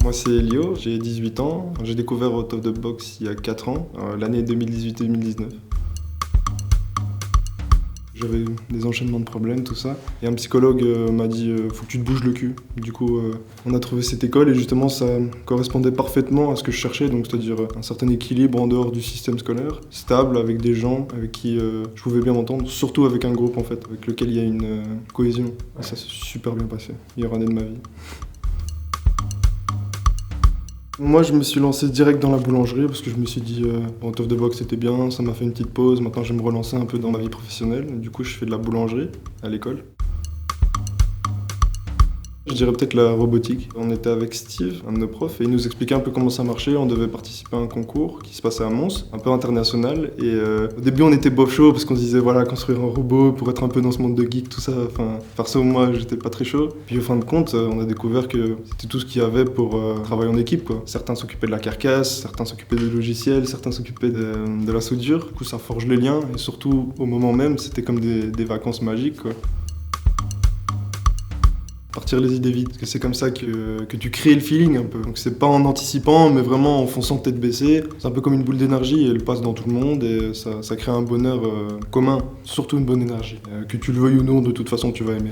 Moi c'est Elio, j'ai 18 ans. J'ai découvert Out of the Box il y a 4 ans, l'année 2018-2019. J'avais des enchaînements de problèmes, tout ça. Et un psychologue m'a dit faut que tu te bouges le cul. Du coup, on a trouvé cette école et justement ça correspondait parfaitement à ce que je cherchais, donc c'est-à-dire un certain équilibre en dehors du système scolaire, stable avec des gens avec qui je pouvais bien m'entendre, surtout avec un groupe en fait, avec lequel il y a une cohésion. Et ça s'est super bien passé, meilleure année de ma vie. Moi, je me suis lancé direct dans la boulangerie parce que je me suis dit, Out of the Box c'était bien, ça m'a fait une petite pause. Maintenant, je vais me relancer un peu dans ma vie professionnelle. Du coup, je fais de la boulangerie à l'école. Je dirais peut-être la robotique. On était avec Steve, un de nos profs, et il nous expliquait un peu comment ça marchait. On devait participer à un concours qui se passait à Mons, un peu international. Et au début, on était bof chaud parce qu'on se disait, voilà, construire un robot pour être un peu dans ce monde de geek, tout ça. Enfin, perso, moi, j'étais pas très chaud. Puis au fin de compte, on a découvert que c'était tout ce qu'il y avait pour travailler en équipe, quoi. Certains s'occupaient de la carcasse, certains s'occupaient des logiciels, certains s'occupaient de la soudure. Du coup, ça forge les liens. Et surtout, au moment même, c'était comme des vacances magiques, quoi. Partir les idées vides, parce que c'est comme ça que tu crées le feeling un peu. Donc c'est pas en anticipant, mais vraiment en fonçant tête baissée. C'est un peu comme une boule d'énergie, elle passe dans tout le monde et ça crée un bonheur commun, surtout une bonne énergie. Que tu le veuilles ou non, de toute façon tu vas aimer.